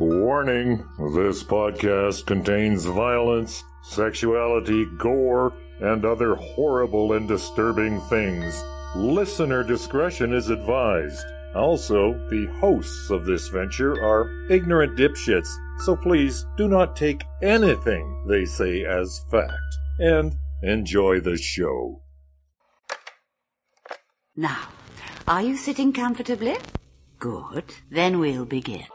Warning, this podcast contains violence, sexuality, gore, and other horrible and disturbing things. Listener discretion is advised. Also, the hosts of this venture are ignorant dipshits, so please do not take anything they say as fact. And enjoy the show. Now, are you sitting comfortably? Good. Then we'll begin.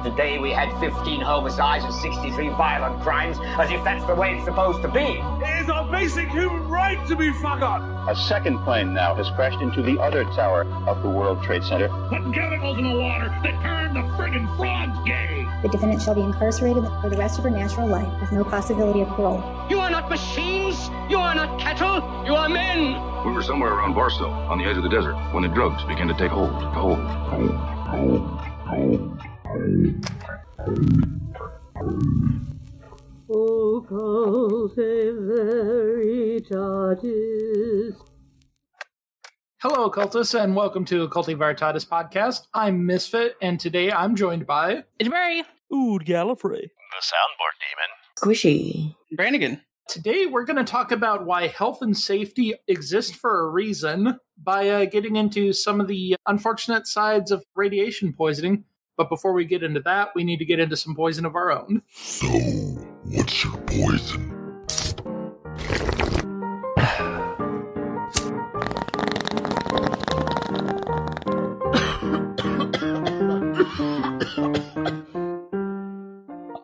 Today we had 15 homicides and 63 violent crimes, as if that's the way it's supposed to be. It is our basic human right to be fucked up. A second plane now has crashed into the other tower of the World Trade Center. Putting chemicals in the water that turn the friggin' frogs gay. The defendant shall be incarcerated for the rest of her natural life with no possibility of parole. You are not machines. You are not cattle. You are men. We were somewhere around Barstow, on the edge of the desert, when the drugs began to take hold. Occultae Veritatis. Hello, occultists, and welcome to Occultae Veritatis podcast. I'm Misfit, and today I'm joined by... It's Mary. Ooh, Gallifrey. The Soundboard Demon. Squishy. Brannigan. Today we're going to talk about why health and safety exist for a reason by getting into some of the unfortunate sides of radiation poisoning. But before we get into that, we need to get into some poison of our own. So, what's your poison?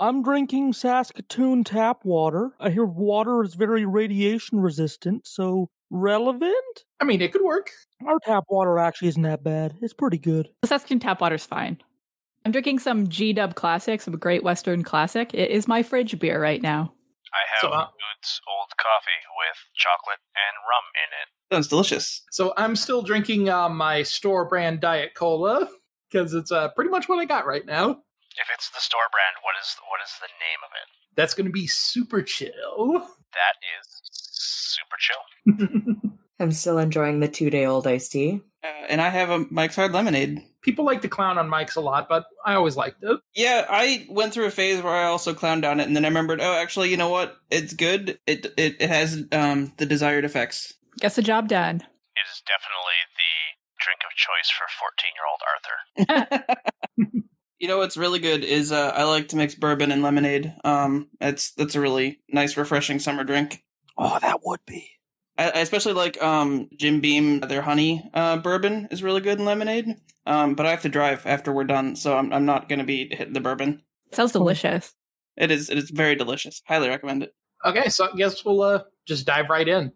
I'm drinking SASKATOON tap water. I hear water is very radiation resistant, so relevant? I mean, it could work. Our tap water actually isn't that bad. It's pretty good. The SASKATOON tap water's fine. I'm drinking some G-Dub Classic, some Great Western Classic. It is my fridge beer right now. I have Boots Old Coffee with chocolate and rum in it. Sounds delicious. So I'm still drinking my store brand Diet Cola, because it's pretty much what I got right now. If it's the store brand, what is the name of it? That's going to be Super Chill. That is super chill. I'm still enjoying the 2-day-old iced tea. And I have a Mike's Hard Lemonade. People like to clown on Mike's a lot, but I always liked it. Yeah, I went through a phase where I also clowned on it, and then I remembered, oh, actually, you know what? It's good. It has the desired effects. Gets the job done. It is definitely the drink of choice for 14-year-old Arthur. You know what's really good is I like to mix bourbon and lemonade. That's a really nice, refreshing summer drink. Oh, that would be. I especially like Jim Beam. Their honey bourbon is really good in lemonade. But I have to drive after we're done, so I'm not going to be hitting the bourbon. Sounds delicious. It is very delicious. Highly recommend it. Okay, so I guess we'll just dive right in.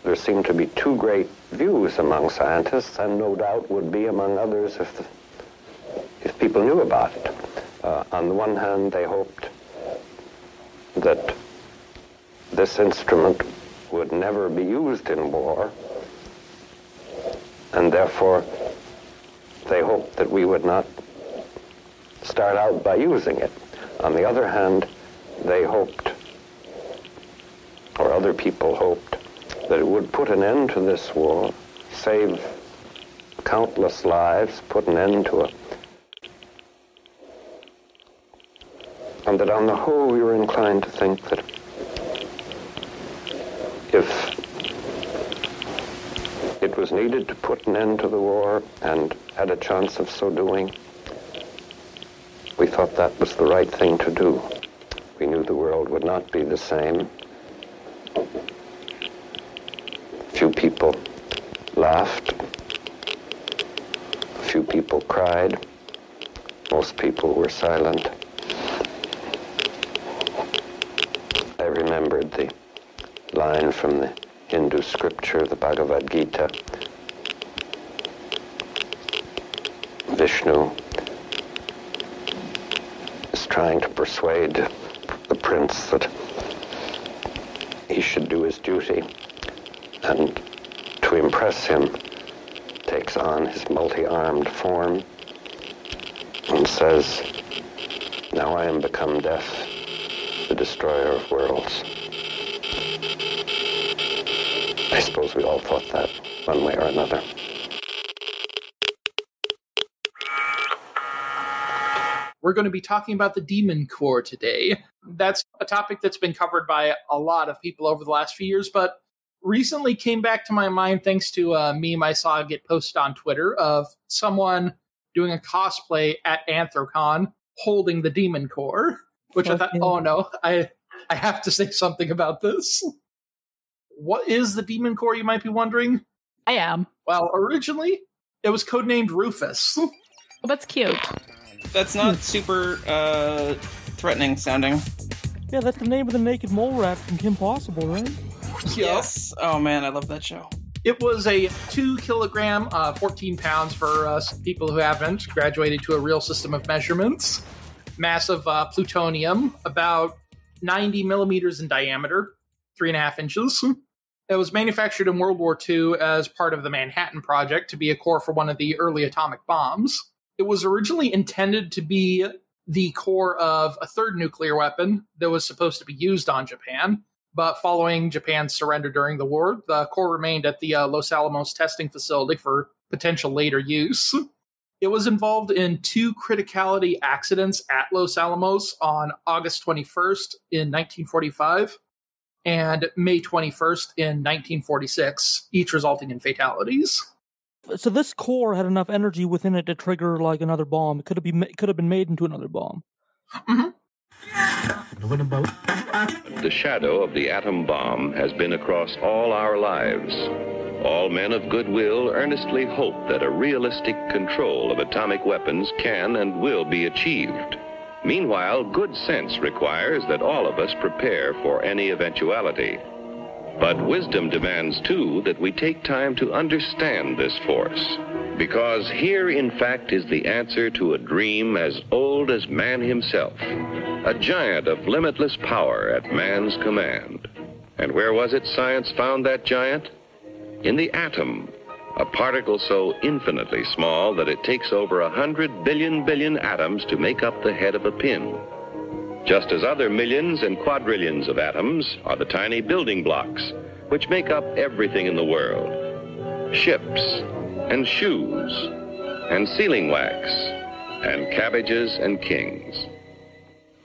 There seem to be two great views among scientists, and no doubt would be among others if people knew about it. On the one hand, they hoped that this instrument would never be used in war, and therefore they hoped that we would not start out by using it. On the other hand, they hoped, or other people hoped, that it would put an end to this war, save countless lives, put an end to it. And that on the whole, we were inclined to think that if it was needed to put an end to the war and had a chance of so doing, we thought that was the right thing to do. We knew the world would not be the same. Few people laughed. Few people cried. Most people were silent. I remembered the line from the Hindu scripture, the Bhagavad Gita. Vishnu is trying to persuade the prince that he should do his duty, and to impress him takes on his multi-armed form and says, "Now I am become death, the destroyer of worlds." I suppose we all thought that one way or another. we're going to be talking about the demon core today. That's a topic that's been covered by a lot of people over the last few years, but recently came back to my mind thanks to a meme I saw get posted on Twitter of someone doing a cosplay at Anthrocon holding the demon core, which I thought, oh no, I have to say something about this. What is the demon core, you might be wondering? I am. Well, originally, it was codenamed Rufus. Well, that's cute. That's not super threatening sounding. Yeah, that's the name of the naked mole rat from Kim Possible, right? Yes. Oh man, I love that show. It was a 2 kilogram, 14 pounds for us people who haven't graduated to a real system of measurements. Massive plutonium, about 90 millimeters in diameter, 3.5 inches. It was manufactured in World War II as part of the Manhattan Project to be a core for one of the early atomic bombs. It was originally intended to be the core of a third nuclear weapon that was supposed to be used on Japan, but following Japan's surrender during the war, the core remained at the Los Alamos testing facility for potential later use. It was involved in 2 criticality accidents at Los Alamos on August 21st in 1945 and May 21st in 1946, each resulting in fatalities. So this core had enough energy within it to trigger like another bomb. It could have been made into another bomb. Mm-hmm. The shadow of the atom bomb has been across all our lives. All men of goodwill earnestly hope that a realistic control of atomic weapons can and will be achieved. Meanwhile, good sense requires that all of us prepare for any eventuality. But wisdom demands, too, that we take time to understand this force. Because here, in fact, is the answer to a dream as old as man himself. A giant of limitless power at man's command. And where was it science found that giant? In the atom, a particle so infinitely small that it takes over 100 billion atoms to make up the head of a pin. Just as other millions and quadrillions of atoms are the tiny building blocks which make up everything in the world. Ships, and shoes, and sealing wax, and cabbages and kings.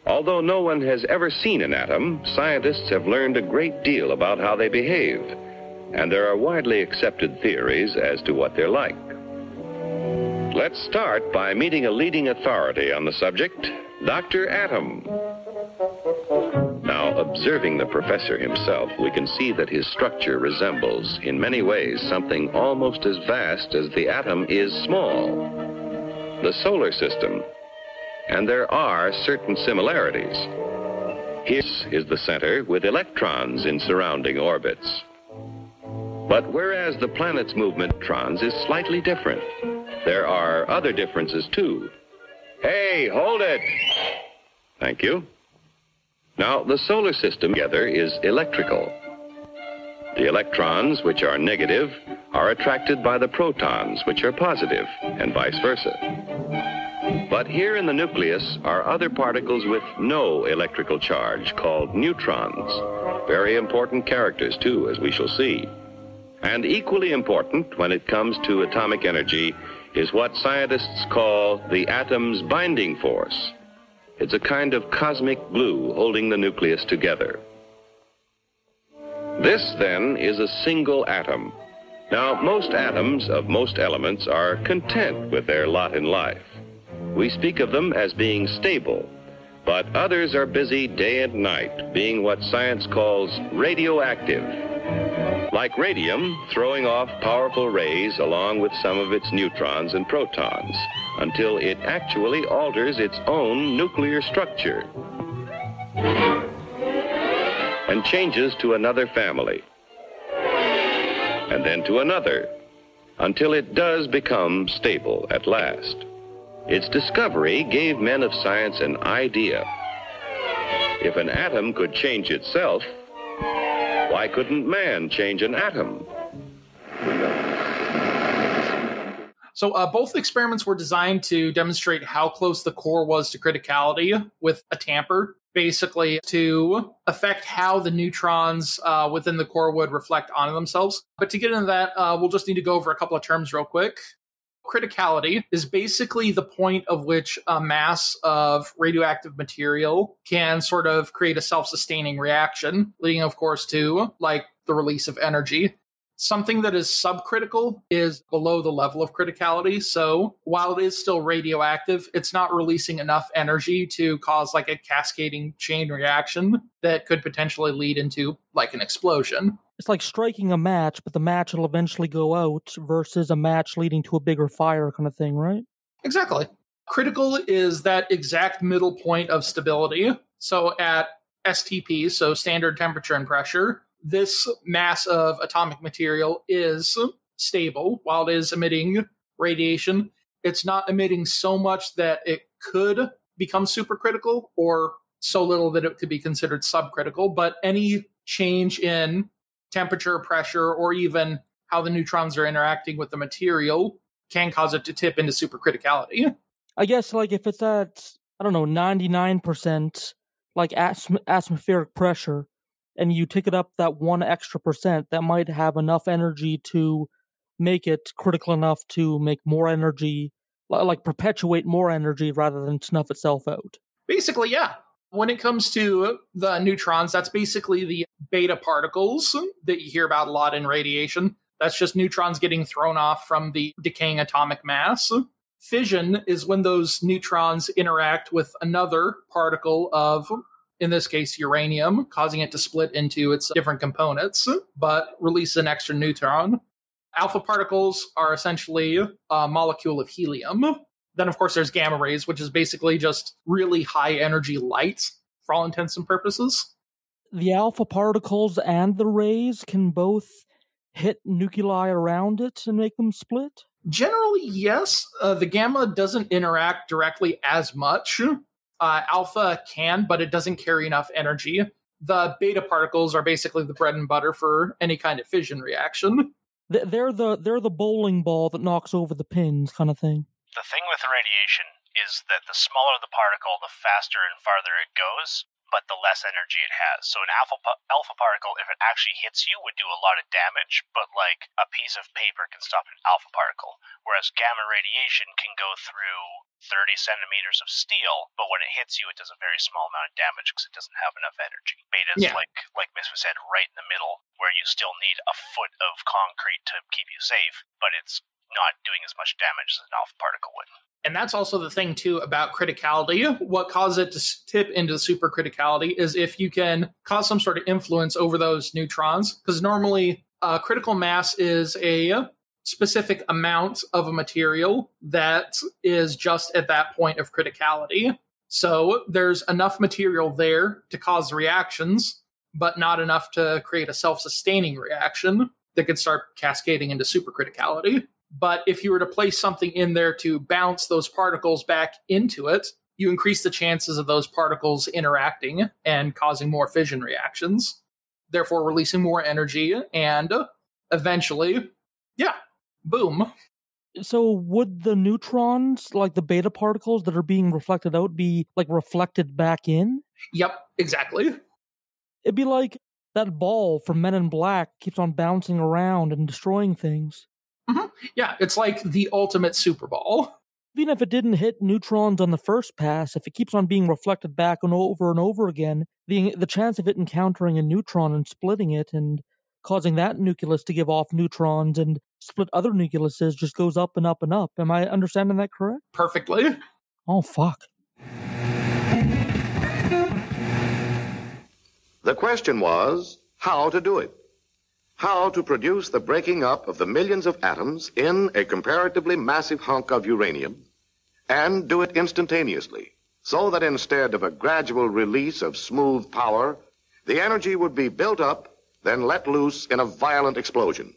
Although no one has ever seen an atom, scientists have learned a great deal about how they behave, and there are widely accepted theories as to what they're like. Let's start by meeting a leading authority on the subject, Dr. Atom. Now, observing the professor himself, we can see that his structure resembles, in many ways, something almost as vast as the atom is small. The solar system. And there are certain similarities. Here is the center with electrons in surrounding orbits. But whereas the planet's movement of electrons is slightly different, there are other differences too. Hey, hold it! Thank you. Now, the solar system together is electrical. The electrons, which are negative, are attracted by the protons, which are positive, and vice versa. But here in the nucleus are other particles with no electrical charge, called neutrons. Very important characters, too, as we shall see. And equally important when it comes to atomic energy is what scientists call the atom's binding force. It's a kind of cosmic glue holding the nucleus together. This, then, is a single atom. Now, most atoms of most elements are content with their lot in life. We speak of them as being stable, but others are busy day and night, being what science calls radioactive. Like radium, throwing off powerful rays along with some of its neutrons and protons, until it actually alters its own nuclear structure and changes to another family, and then to another, until it does become stable at last. Its discovery gave men of science an idea. If an atom could change itself, why couldn't man change an atom? So both experiments were designed to demonstrate how close the core was to criticality with a tamper, basically to affect how the neutrons within the core would reflect onto themselves. But to get into that, we'll just need to go over a couple of terms real quick. criticality is basically the point of which a mass of radioactive material can sort of create a self-sustaining reaction, leading, of course, to, like, the release of energy. Something that is subcritical is below the level of criticality, so while it is still radioactive, it's not releasing enough energy to cause, like, a cascading chain reaction that could potentially lead into, like, an explosion. It's like striking a match, but the match will eventually go out versus a match leading to a bigger fire kind of thing, right? Exactly. Critical is that exact middle point of stability. So at STP, so standard temperature and pressure, this mass of atomic material is stable while it is emitting radiation. It's not emitting so much that it could become supercritical or so little that it could be considered subcritical, but any change in temperature, pressure, or even how the neutrons are interacting with the material can cause it to tip into supercriticality. I guess, like, if it's at, 99%, like, atmospheric pressure, and you tick it up that 1 extra percent, that might have enough energy to make it critical enough to make more energy, like, perpetuate more energy rather than snuff itself out. Basically, yeah. When it comes to the neutrons, that's basically the beta particles that you hear about a lot in radiation. That's just neutrons getting thrown off from the decaying atomic mass. Fission is when those neutrons interact with another particle of, in this case, uranium, causing it to split into its different components, but release an extra neutron. Alpha particles are essentially a molecule of helium. Then, of course, there's gamma rays, which is basically just really high energy light for all intents and purposes. The alpha particles and the rays can both hit nuclei around it and make them split? Generally, yes. The gamma doesn't interact directly as much. Alpha can, but it doesn't carry enough energy. The beta particles are basically the bread and butter for any kind of fission reaction. They're the bowling ball that knocks over the pins kind of thing. The thing with radiation is that the smaller the particle, the faster and farther it goes, but the less energy it has. So an alpha particle, if it actually hits you, would do a lot of damage, but like a piece of paper can stop an alpha particle, whereas gamma radiation can go through 30 centimeters of steel, but when it hits you, it does a very small amount of damage because it doesn't have enough energy. Beta's, like Misfit said, right in the middle, where you still need a foot of concrete to keep you safe, but it's not doing as much damage as an alpha particle would. And that's also the thing, too, about criticality. What causes it to tip into supercriticality is if you can cause some sort of influence over those neutrons, because normally critical mass is a specific amount of a material that is just at that point of criticality. So there's enough material there to cause reactions, but not enough to create a self-sustaining reaction that could start cascading into supercriticality. But if you were to place something in there to bounce those particles back into it, you increase the chances of those particles interacting and causing more fission reactions, therefore releasing more energy, and eventually, boom. So would the neutrons, like the beta particles that are being reflected out, be like reflected back in? Yep, exactly. It'd be like that ball from Men in Black keeps on bouncing around and destroying things. Mm-hmm. Yeah, it's like the ultimate Super Ball. Even if it didn't hit neutrons on the first pass, if it keeps on being reflected back and over again, the chance of it encountering a neutron and splitting it and causing that nucleus to give off neutrons and split other nucleuses just goes up and up and up. Am I understanding that correct? Perfectly. Oh, fuck. The question was, how to do it? How to produce the breaking up of the millions of atoms in a comparatively massive hunk of uranium, and do it instantaneously, so that instead of a gradual release of smooth power, the energy would be built up, then let loose in a violent explosion.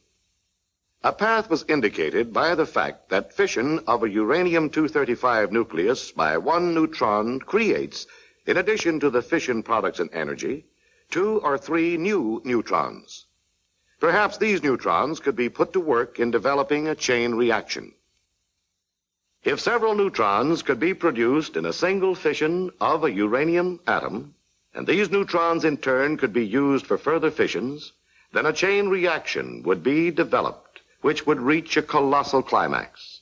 A path was indicated by the fact that fission of a uranium-235 nucleus by one neutron creates, in addition to the fission products and energy, 2 or 3 new neutrons. Perhaps these neutrons could be put to work in developing a chain reaction. If several neutrons could be produced in a single fission of a uranium atom, and these neutrons in turn could be used for further fissions, then a chain reaction would be developed, which would reach a colossal climax.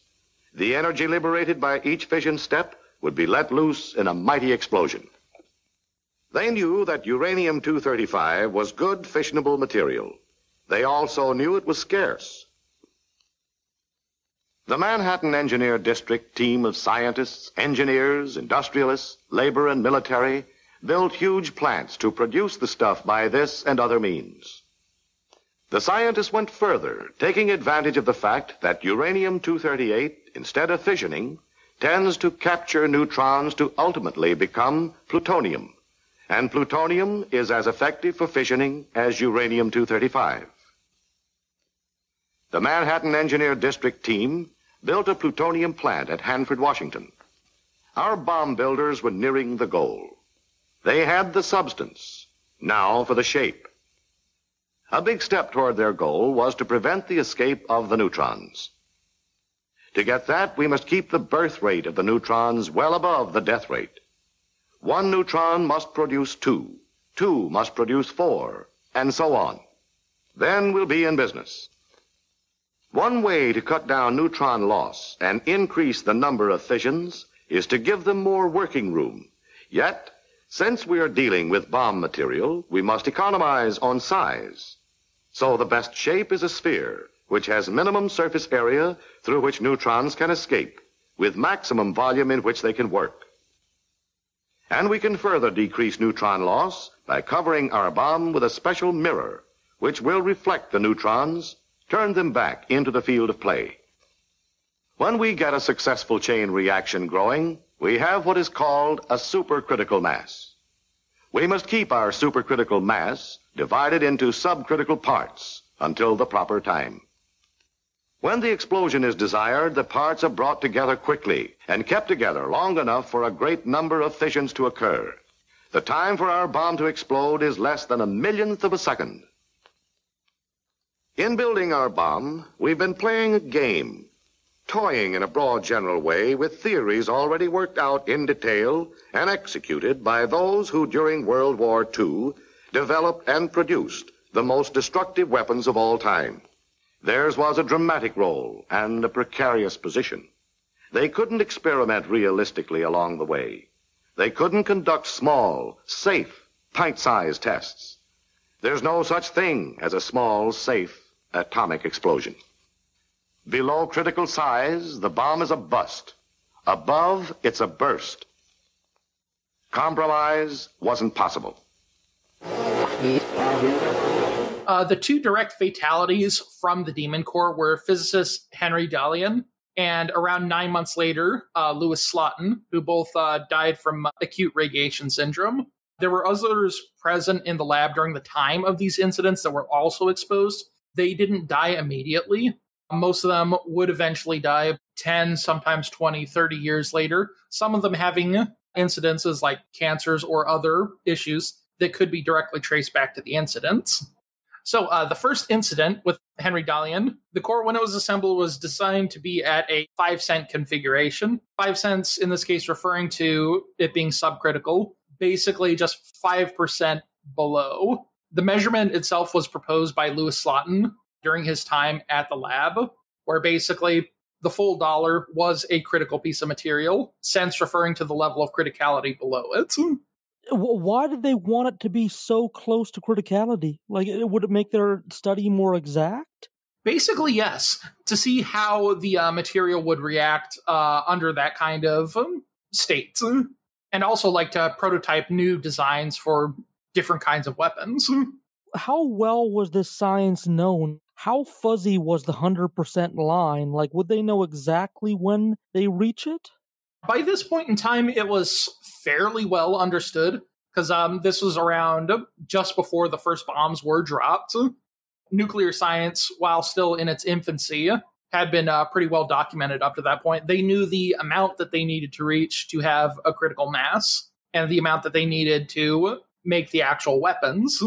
The energy liberated by each fission step would be let loose in a mighty explosion. They knew that uranium-235 was good fissionable material. They also knew it was scarce. The Manhattan Engineer District team of scientists, engineers, industrialists, labor, and military built huge plants to produce the stuff by this and other means. The scientists went further, taking advantage of the fact that uranium-238, instead of fissioning, tends to capture neutrons to ultimately become plutonium. And plutonium is as effective for fissioning as uranium-235. The Manhattan Engineer District team built a plutonium plant at Hanford, Washington. Our bomb builders were nearing the goal. They had the substance. Now for the shape. A big step toward their goal was to prevent the escape of the neutrons. To get that, we must keep the birth rate of the neutrons well above the death rate. One neutron must produce two. Two must produce four, and so on. Then we'll be in business. One way to cut down neutron loss and increase the number of fissions is to give them more working room. Yet, since we are dealing with bomb material, we must economize on size. So the best shape is a sphere, which has minimum surface area through which neutrons can escape, with maximum volume in which they can work. And we can further decrease neutron loss by covering our bomb with a special mirror, which will reflect the neutrons, turn them back into the field of play. When we get a successful chain reaction growing, we have what is called a supercritical mass. We must keep our supercritical mass divided into subcritical parts until the proper time. When the explosion is desired, the parts are brought together quickly and kept together long enough for a great number of fissions to occur. The time for our bomb to explode is less than a millionth of a second. In building our bomb, we've been playing a game, toying in a broad general way with theories already worked out in detail and executed by those who during World War II developed and produced the most destructive weapons of all time. Theirs was a dramatic role and a precarious position. They couldn't experiment realistically along the way. They couldn't conduct small, safe, pint-sized tests. There's no such thing as a small, safe, atomic explosion. Below critical size, the bomb is a bust. Above, it's a burst. Compromise wasn't possible. The two direct fatalities from the Demon Core were physicist Henry Dalian and around 9 months later, Louis Slotin, who both died from acute radiation syndrome. There were others present in the lab during the time of these incidents that were also exposed. They didn't die immediately. Most of them would eventually die 10, sometimes 20, 30 years later. Some of them having incidences like cancers or other issues that could be directly traced back to the incidents. So the first incident with Henry Dalian, the core, when it was assembled, was designed to be at a 5-cent configuration. 5 cents, in this case, referring to it being subcritical, basically just 5% below. The measurement itself was proposed by Louis Slotin during his time at the lab, where basically the full dollar was a critical piece of material, cents referring to the level of criticality below it. Why did they want it to be so close to criticality? Like, would it make their study more exact? Basically, yes. To see how the material would react under that kind of state. And also like to prototype new designs for different kinds of weapons. How well was this science known? How fuzzy was the 100% line? Like, would they know exactly when they reach it? By this point in time, it was fairly well understood, because this was around just before the first bombs were dropped. Nuclear science, while still in its infancy, had been pretty well documented up to that point. They knew the amount that they needed to reach to have a critical mass, and the amount that they needed to make the actual weapons,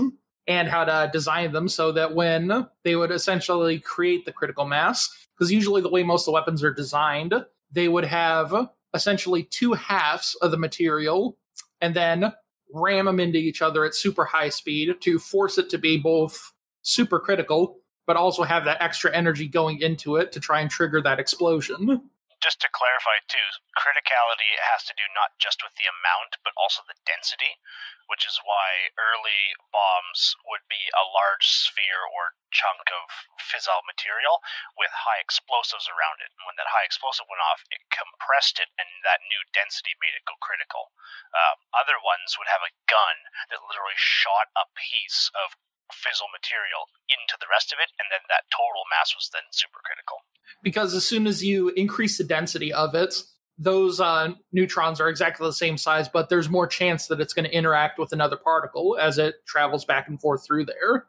and how to design them so that when they would essentially create the critical mass, because usually the way most of the weapons are designed, they would have essentially two halves of the material and then ram them into each other at super high speed to force it to be both supercritical, but also have that extra energy going into it to try and trigger that explosion. Just to clarify, too, criticality has to do not just with the amount, but also the density, which is why early bombs would be a large sphere or chunk of fissile material with high explosives around it. And when that high explosive went off, it compressed it, and that new density made it go critical. Other ones would have a gun that literally shot a piece of fissile material into the rest of it, and then that total mass was then supercritical. Because as soon as you increase the density of it, those neutrons are exactly the same size, but there's more chance that it's going to interact with another particle as it travels back and forth through there.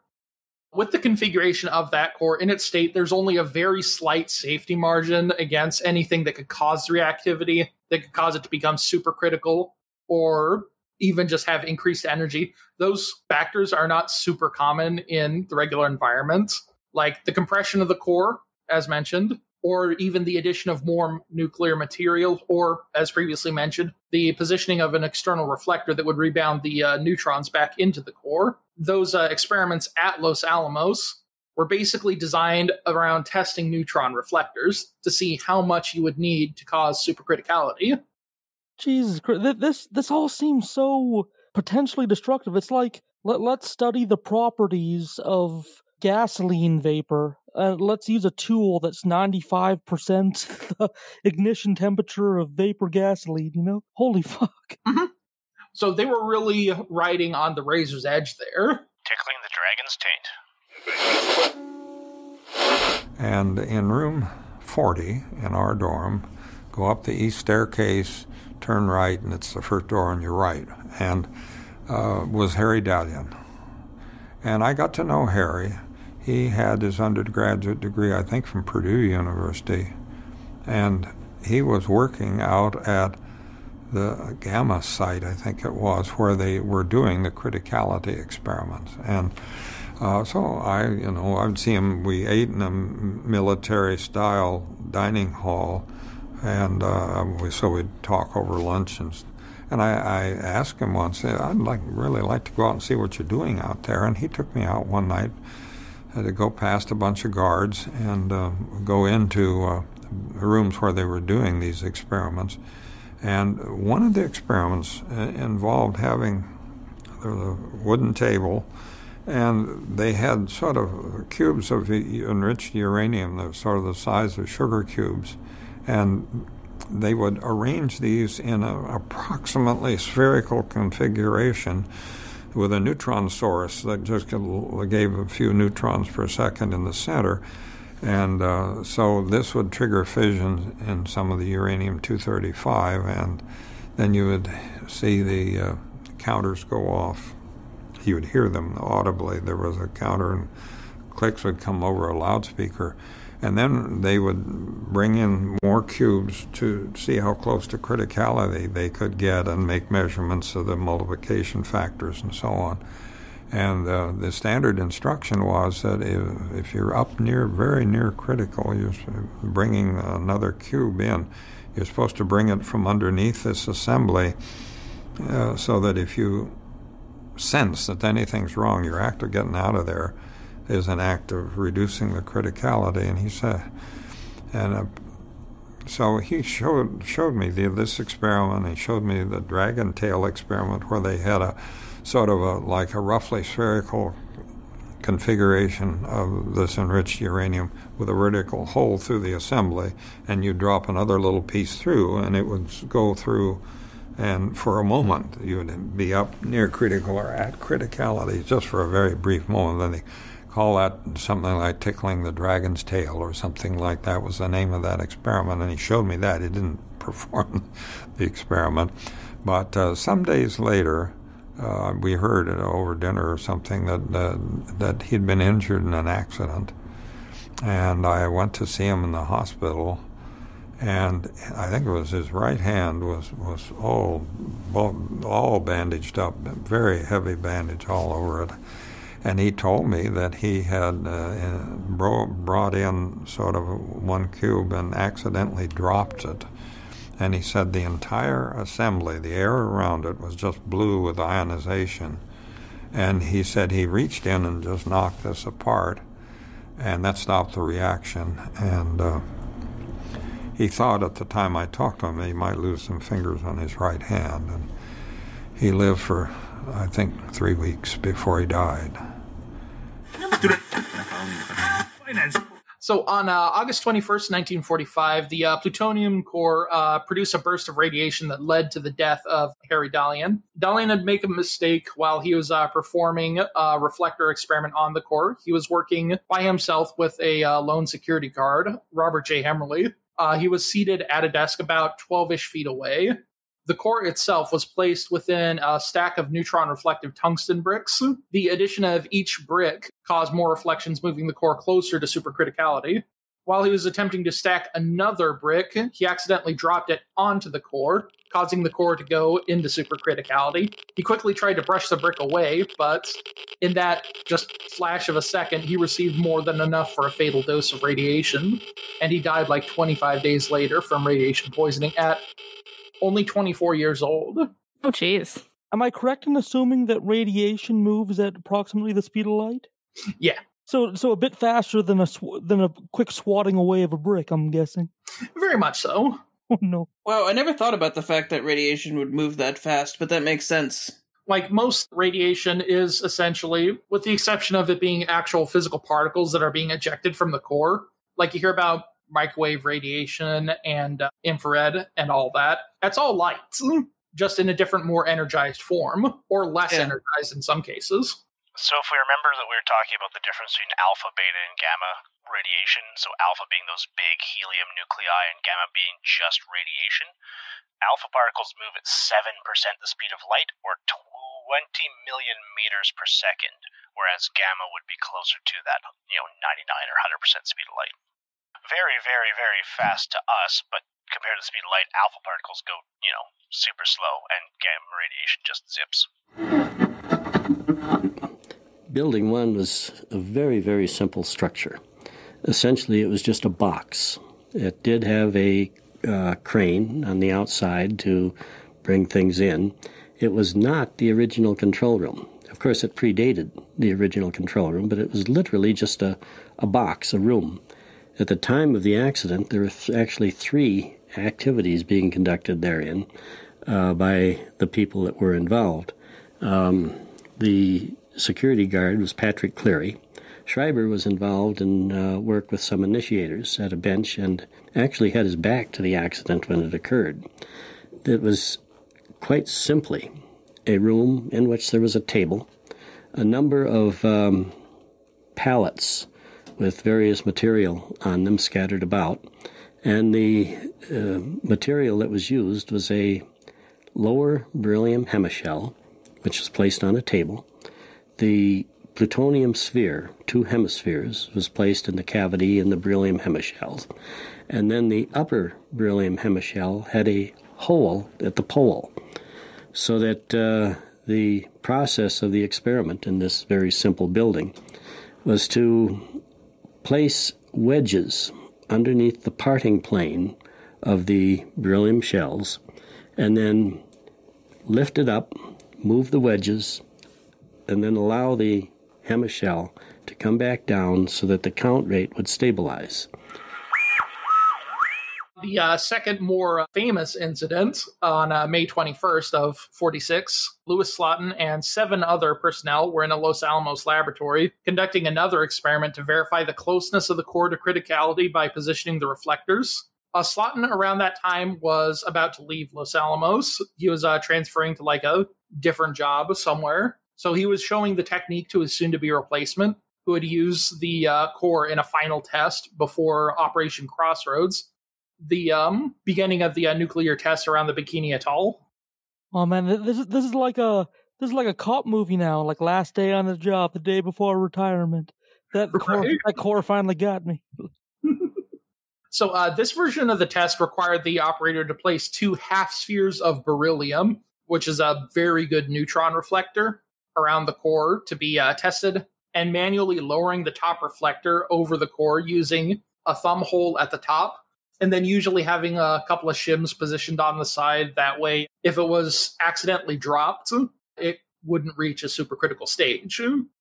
With the configuration of that core in its state, there's only a very slight safety margin against anything that could cause the reactivity, that could cause it to become supercritical, or even just have increased energy. Those factors are not super common in the regular environment, like the compression of the core, as mentioned, or even the addition of more nuclear material, or, as previously mentioned, the positioning of an external reflector that would rebound the neutrons back into the core. Those experiments at Los Alamos were basically designed around testing neutron reflectors to see how much you would need to cause supercriticality. Jesus Christ, this all seems so potentially destructive. It's like, let's study the properties of gasoline vapor. Let's use a tool that's 95% the ignition temperature of vapor gasoline, you know? Holy fuck. Mm-hmm. So they were really riding on the razor's edge there. Tickling the dragon's taint. And in room 40 in our dorm, go up the east staircase, turn right, and it's the first door on your right, and was Harry Dallion. And I got to know Harry. He had his undergraduate degree, I think, from Purdue University, and he was working out at the Gamma site, I think it was, where they were doing the criticality experiments. And so I'd see him. We ate in a military-style dining hall, and so we'd talk over lunch, and I asked him once, I'd really like to go out and see what you're doing out there. And he took me out one night to go past a bunch of guards and go into rooms where they were doing these experiments. And one of the experiments involved having the wooden table, and they had sort of cubes of enriched uranium that were sort of the size of sugar cubes. And they would arrange these in an approximately spherical configuration with a neutron source that just gave a few neutrons per second in the center. And so this would trigger fission in some of the uranium-235, and then you would see the counters go off. You would hear them audibly. There was a counter, and clicks would come over a loudspeaker. And then they would bring in more cubes to see how close to criticality they could get and make measurements of the multiplication factors and so on. And the standard instruction was that if you're up very near critical, you're bringing another cube in. You're supposed to bring it from underneath this assembly so that if you sense that anything's wrong, your act of getting out of there is an act of reducing the criticality. And he said, so he showed me this experiment. He showed me the dragon tail experiment where they had a sort of a roughly spherical configuration of this enriched uranium with a vertical hole through the assembly, and you drop another little piece through, and it would go through, and for a moment you would be up near critical or at criticality just for a very brief moment. Then they call that something like tickling the dragon's tail or something like that was the name of that experiment, and he showed me that. He didn't perform the experiment, but some days later we heard over dinner or something that he'd been injured in an accident, and I went to see him in the hospital, and I think it was his right hand was all bandaged up, very heavy bandage all over it. And he told me that he had brought in sort of one cube and accidentally dropped it. And he said the entire assembly, the air around it, was just blue with ionization. And he said he reached in and just knocked this apart, and that stopped the reaction. And he thought at the time I talked to him he might lose some fingers on his right hand. And he lived for, I think, 3 weeks before he died. So on August 21st, 1945, the plutonium core produced a burst of radiation that led to the death of Harry Dalian. Dalian had made a mistake while he was performing a reflector experiment on the core. He was working by himself with a lone security guard, Robert J. Hemmerly. He was seated at a desk about 12-ish feet away. The core itself was placed within a stack of neutron-reflective tungsten bricks. The addition of each brick caused more reflections, moving the core closer to supercriticality. While he was attempting to stack another brick, he accidentally dropped it onto the core, causing the core to go into supercriticality. He quickly tried to brush the brick away, but in that just flash of a second, he received more than enough for a fatal dose of radiation, and he died like 25 days later from radiation poisoning at only 24 years old. Oh, jeez. Am I correct in assuming that radiation moves at approximately the speed of light? Yeah. So a bit faster than a quick swatting away of a brick, I'm guessing. Very much so. Oh, no. Wow, I never thought about the fact that radiation would move that fast, but that makes sense. Like, most radiation is essentially, with the exception of it being actual physical particles that are being ejected from the core, like you hear about microwave radiation and infrared and all that. That's all light, just in a different, more energized form, or less energized in some cases. So if we remember that we were talking about the difference between alpha, beta, and gamma radiation, so alpha being those big helium nuclei and gamma being just radiation, alpha particles move at 7% the speed of light, or 20 million meters per second, whereas gamma would be closer to that, 99 or 100% speed of light. Very, very, very fast to us, but compared to the speed of light, alpha particles go, super slow, and gamma radiation just zips. Building 1 was a very, very simple structure. Essentially, it was just a box. It did have a crane on the outside to bring things in. It was not the original control room. Of course, it predated the original control room, but it was literally just a box, a room. At the time of the accident, there were actually 3 activities being conducted therein by the people that were involved. The security guard was Patrick Cleary. Schreiber was involved in work with some initiators at a bench and actually had his back to the accident when it occurred. It was quite simply a room in which there was a table, a number of pallets with various material on them scattered about, and the material that was used was a lower beryllium hemishell, which was placed on a table. The plutonium sphere, 2 hemispheres, was placed in the cavity in the beryllium hemishells, and then the upper beryllium hemishell had a hole at the pole, so that the process of the experiment in this very simple building was to place wedges underneath the parting plane of the beryllium shells, and then lift it up, move the wedges, and then allow the hemishell to come back down so that the count rate would stabilize. The second more famous incident on May 21st of 46, Louis Slotin and 7 other personnel were in a Los Alamos laboratory conducting another experiment to verify the closeness of the core to criticality by positioning the reflectors. Slotin around that time was about to leave Los Alamos. He was transferring to like a different job somewhere. So he was showing the technique to his soon-to-be replacement, who would use the core in a final test before Operation Crossroads, the beginning of the nuclear test around the Bikini Atoll. Oh man, this is like a cop movie now. Like last day on the job, the day before retirement. That core finally got me. So this version of the test required the operator to place 2 half spheres of beryllium, which is a very good neutron reflector, around the core to be tested, and manually lowering the top reflector over the core using a thumb hole at the top, and then usually having a couple of shims positioned on the side. That way, if it was accidentally dropped, it wouldn't reach a supercritical stage.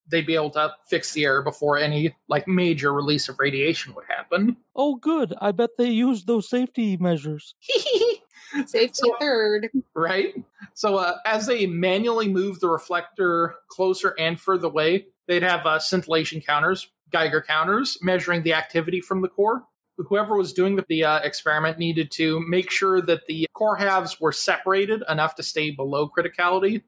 They'd be able to fix the error before any major release of radiation would happen. Oh, good. I bet they used those safety measures. Safety third. Right? So as they manually move the reflector closer and further away, they'd have scintillation counters, Geiger counters, measuring the activity from the core. Whoever was doing the experiment needed to make sure that the core halves were separated enough to stay below criticality.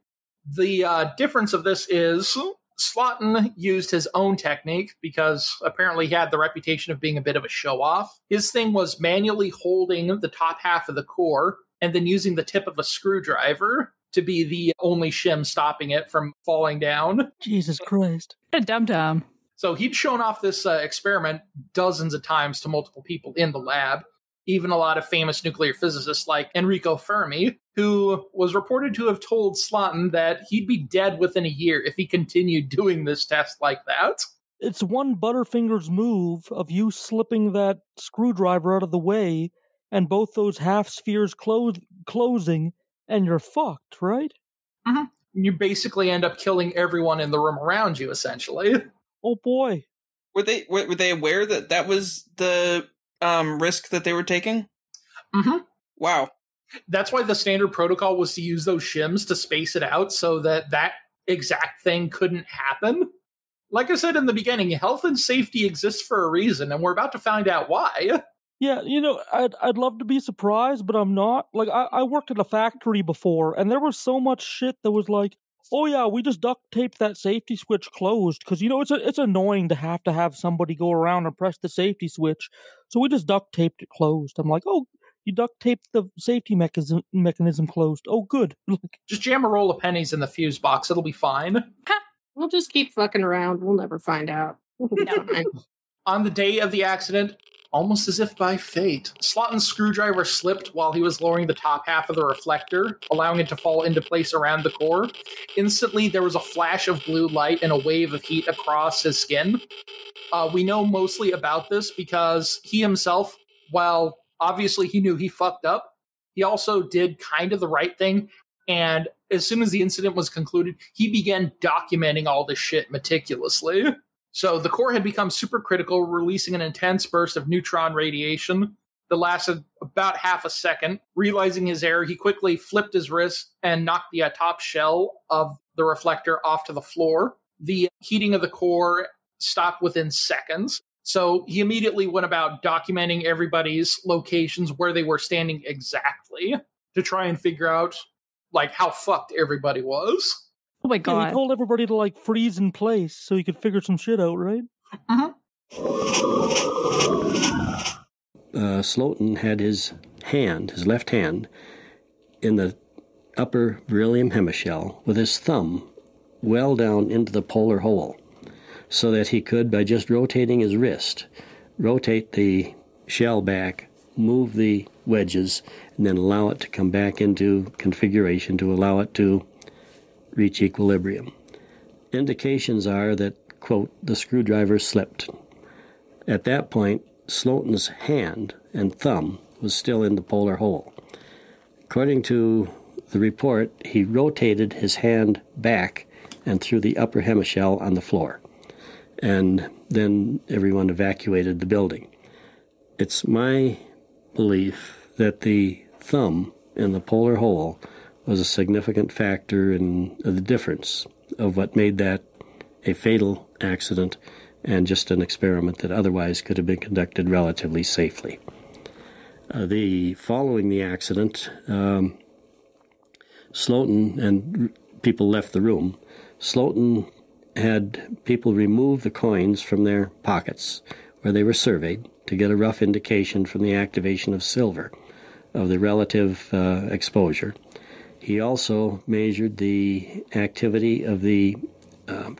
The difference of this is Slotin used his own technique because apparently he had the reputation of being a bit of a show-off. His thing was manually holding the top half of the core and then using the tip of a screwdriver to be the only shim stopping it from falling down. Jesus Christ. What a dum-dum. So he'd shown off this experiment dozens of times to multiple people in the lab, even a lot of famous nuclear physicists like Enrico Fermi, who was reported to have told Slotin that he'd be dead within a year if he continued doing this test like that. It's one Butterfinger's move of you slipping that screwdriver out of the way and both those half spheres closing, and you're fucked, right? Mm-hmm. You basically end up killing everyone in the room around you, essentially. Oh boy. Were they aware that that was the risk that they were taking? Mm-hmm. Wow. That's why the standard protocol was to use those shims to space it out so that that exact thing couldn't happen. Like I said in the beginning, health and safety exists for a reason, and we're about to find out why. Yeah, I'd love to be surprised, but I'm not. I worked at a factory before, and there was so much shit that was like, oh yeah, we just duct taped that safety switch closed, because, it's annoying to have somebody go around and press the safety switch, so we just duct taped it closed. I'm like, oh, you duct taped the safety mechanism closed. Oh, good. Just jam a roll of pennies in the fuse box, it'll be fine. We'll just keep fucking around, we'll never find out. On the day of the accident, almost as if by fate, Slotin's screwdriver slipped while he was lowering the top half of the reflector, allowing it to fall into place around the core. Instantly, there was a flash of blue light and a wave of heat across his skin. We know mostly about this because he himself, while obviously he knew he fucked up, he also did kind of the right thing, and as soon as the incident was concluded, he began documenting all this shit meticulously. So the core had become supercritical, releasing an intense burst of neutron radiation that lasted about half a second. Realizing his error, he quickly flipped his wrist and knocked the top shell of the reflector off to the floor. The heating of the core stopped within seconds. So he immediately went about documenting everybody's locations, where they were standing exactly, to try and figure out, how fucked everybody was. Oh my god. Yeah, he told everybody to, freeze in place so he could figure some shit out, right? Mm-hmm. Slotin had his left hand, in the upper beryllium hemishell with his thumb well down into the polar hole, so that he could, by just rotating his wrist, rotate the shell back, move the wedges, and then allow it to come back into configuration to allow it to reach equilibrium. Indications are that, quote, the screwdriver slipped. At that point, Slotin's hand and thumb was still in the polar hole. According to the report, he rotated his hand back and threw the upper hemishell on the floor. And then everyone evacuated the building. It's my belief that the thumb in the polar hole was a significant factor in the difference of what made that a fatal accident and just an experiment that otherwise could have been conducted relatively safely. Following the accident, Slotin and people left the room. Slotin had people remove the coins from their pockets where they were surveyed to get a rough indication from the activation of silver of the relative exposure. He also measured the activity of the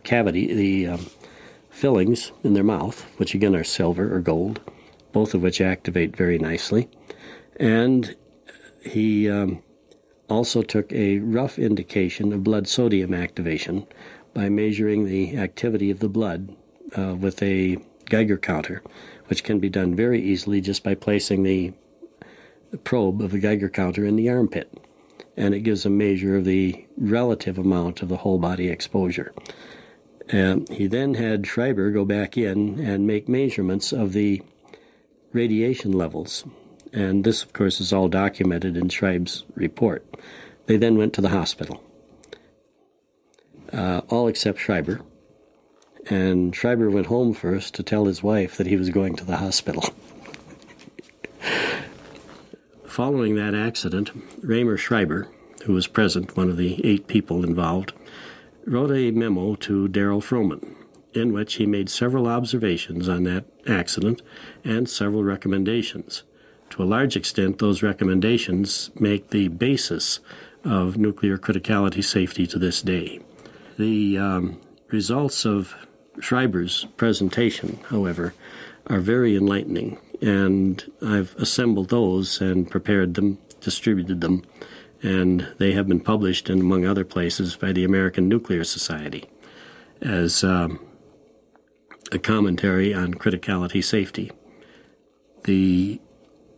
cavity, the fillings in their mouth, which again are silver or gold, both of which activate very nicely. And he also took a rough indication of blood sodium activation by measuring the activity of the blood with a Geiger counter, which can be done very easily just by placing the probe of the Geiger counter in the armpit. and it gives a measure of the relative amount of the whole body exposure. He then had Schreiber go back in and make measurements of the radiation levels. And this, of course, is all documented in Schreiber's report. They then went to the hospital, all except Schreiber. And Schreiber went home first to tell his wife that he was going to the hospital. Following that accident, Raymer Schreiber, who was present, one of the 8 people involved, wrote a memo to Darrell Froman, in which he made several observations on that accident and several recommendations. To a large extent, those recommendations make the basis of nuclear criticality safety to this day. The results of Schreiber's presentation, however, are very enlightening, and I've assembled those and prepared them, distributed them, and they have been published, in, among other places, by the American Nuclear Society as a commentary on criticality safety.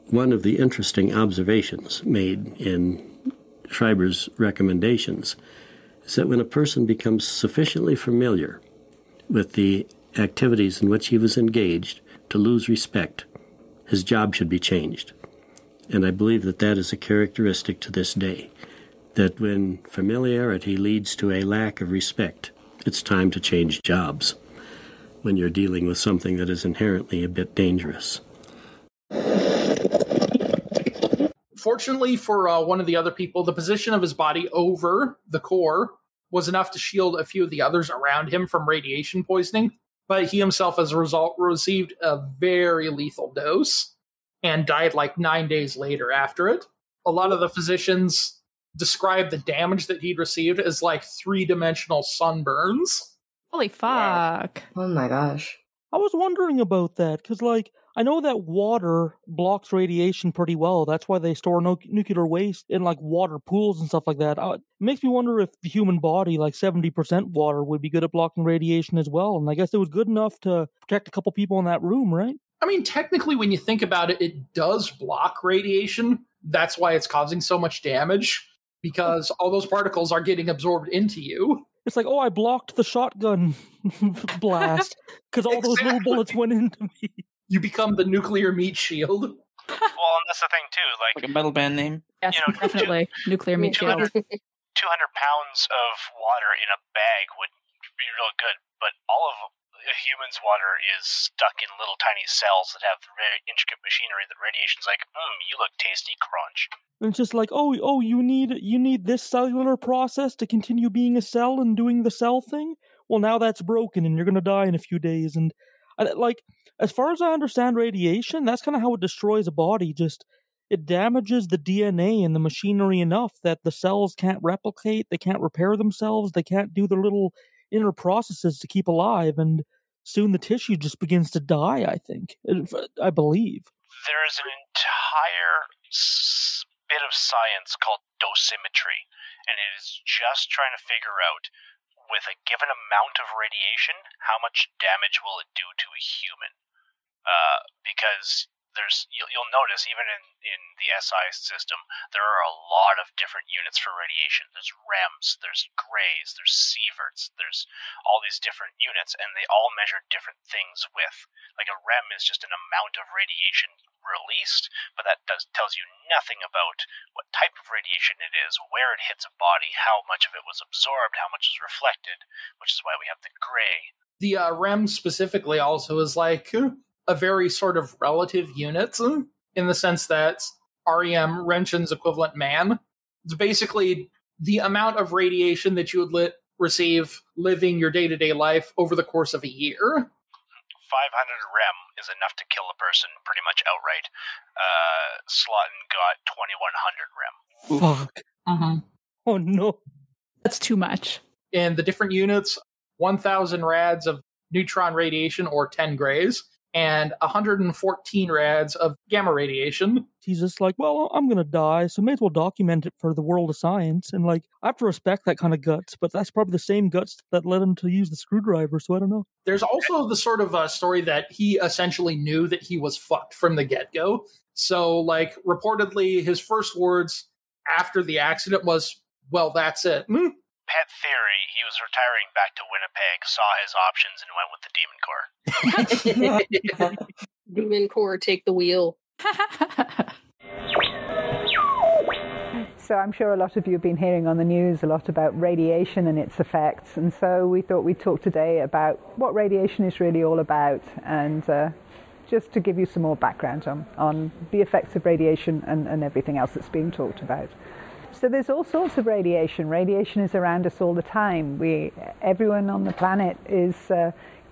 One of the interesting observations made in Schreiber's recommendations is that when a person becomes sufficiently familiar with the activities in which he was engaged to lose respect, his job should be changed. And I believe that that is a characteristic to this day, that when familiarity leads to a lack of respect, it's time to change jobs when you're dealing with something that is inherently a bit dangerous. Fortunately for one of the other people, the position of his body over the core was enough to shield a few of the others around him from radiation poisoning, but he himself, as a result, received a very lethal dose and died like 9 days later after it. A lot of the physicians described the damage that he'd received as like 3-dimensional sunburns. Holy fuck. Oh my gosh. I was wondering about that, because, like, I know that water blocks radiation pretty well. That's why they store nuclear waste in, like, water pools and stuff like that. It makes me wonder if the human body, like 70% water, would be good at blocking radiation as well. And I guess it was good enough to protect a couple people in that room, right? I mean, technically, when you think about it, it does block radiation. That's why it's causing so much damage, because all those particles are getting absorbed into you. It's like, oh, I blocked the shotgun blast because all those little bullets went into me. You become the nuclear meat shield. Well, and that's the thing, too. Like a metal band name. Yes, definitely. Nuclear meat shield. 200 pounds of water in a bag would be real good, but all of a human's water is stuck in little tiny cells that have very intricate machinery that radiation's like, you look tasty, crunch. And it's just like, oh, you need this cellular process to continue being a cell and doing the cell thing? Well, now that's broken and you're going to die in a few days. And, like, as far as I understand radiation, that's kind of how it destroys a body. Just, it damages the DNA and the machinery enough that the cells can't replicate, they can't repair themselves, they can't do their little inner processes to keep alive, and soon the tissue just begins to die, I think. I believe. There is an entire bit of science called dosimetry, and it is just trying to figure out, with a given amount of radiation, how much damage will it do to a human. Because you'll notice, even in the SI system, there are a lot of different units for radiation. There's REMs, there's Grays, there's Sieverts, there's all these different units, and they all measure different things with, like, a REM is just an amount of radiation released, but that tells you nothing about what type of radiation it is, where it hits a body, how much of it was absorbed, how much was reflected, which is why we have the Gray. The REM specifically also is like a very sort of relative unit, in the sense that REM, Roentgen's equivalent man, it's basically the amount of radiation that you would receive living your day-to-day life over the course of a year. 500 REM is enough to kill a person pretty much outright. Slotin got 2100 REM. Fuck. Oh no. That's too much. And the different units, 1,000 rads of neutron radiation, or 10 Grays, and 114 rads of gamma radiation. He's just like, well, I'm going to die, so may as well document it for the world of science. And, like, I have to respect that kind of guts, but that's probably the same guts that led him to use the screwdriver, so I don't know. There's also the sort of story that he essentially knew that he was fucked from the get-go. So, like, reportedly, his first words after the accident was, well, that's it. Pet theory, he was retiring back to Winnipeg, saw his options, and went with the Demon Corps. Demon Corps, take the wheel. So I'm sure a lot of you have been hearing on the news a lot about radiation and its effects, and so we thought we'd talk today about what radiation is really all about, and just to give you some more background on the effects of radiation and everything else that's being talked about. So there's all sorts of radiation. Radiation is around us all the time. Everyone on the planet is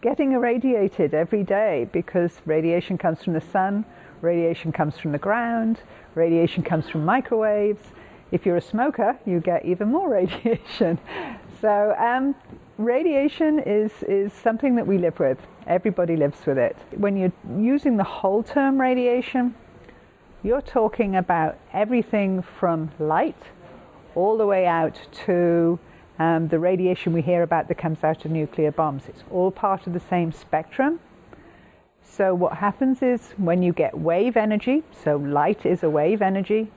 getting irradiated every day because radiation comes from the sun, radiation comes from the ground, radiation comes from microwaves. If you're a smoker, you get even more radiation. So radiation is something that we live with. Everybody lives with it. When you're using the whole term radiation, you're talking about everything from light all the way out to the radiation we hear about that comes out of nuclear bombs. It's all part of the same spectrum. So what happens is when you get wave energy, so light is a wave energy,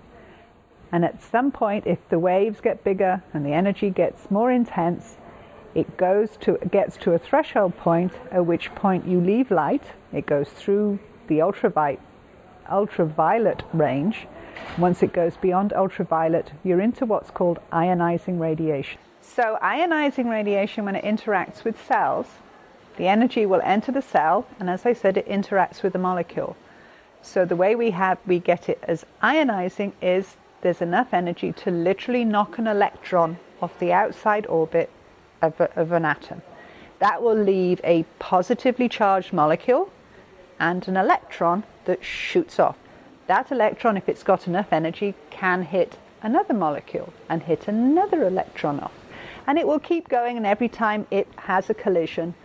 and at some point, if the waves get bigger and the energy gets more intense, it gets to a threshold point, at which point you leave light. It goes through the ultraviolet range. Once it goes beyond ultraviolet, you're into what's called ionizing radiation. So ionizing radiation, when it interacts with cells, the energy will enter the cell, and as I said, it interacts with the molecule. So the way we get it as ionizing is there's enough energy to literally knock an electron off the outside orbit of an atom. That will leave a positively charged molecule and an electron that shoots off. That electron, if it's got enough energy, can hit another molecule and hit another electron off. And it will keep going, and every time it has a collision,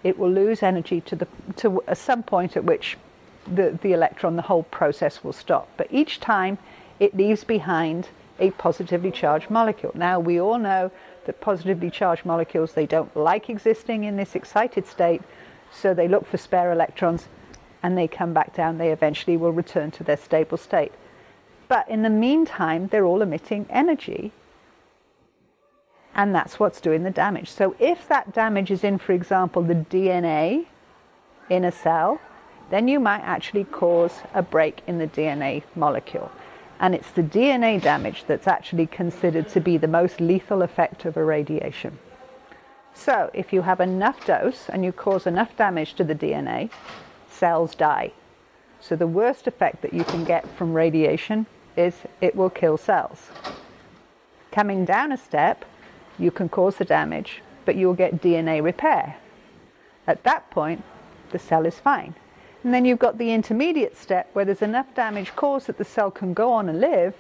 it will lose energy to some point at which the electron, the whole process will stop. But each time it leaves behind a positively charged molecule. Now, we all know that positively charged molecules, they don't like existing in this excited state, so they look for spare electrons and they come back down. They eventually will return to their stable state. But in the meantime, they're all emitting energy, and that's what's doing the damage. So if that damage is in, for example, the DNA in a cell, then you might actually cause a break in the DNA molecule. And it's the DNA damage that's actually considered to be the most lethal effect of irradiation. So if you have enough dose and you cause enough damage to the DNA, cells die. So the worst effect that you can get from radiation is it will kill cells. Coming down a step, you can cause the damage, but you'll get DNA repair. At that point, the cell is fine. And then you've got the intermediate step where there's enough damage caused that the cell can go on and live,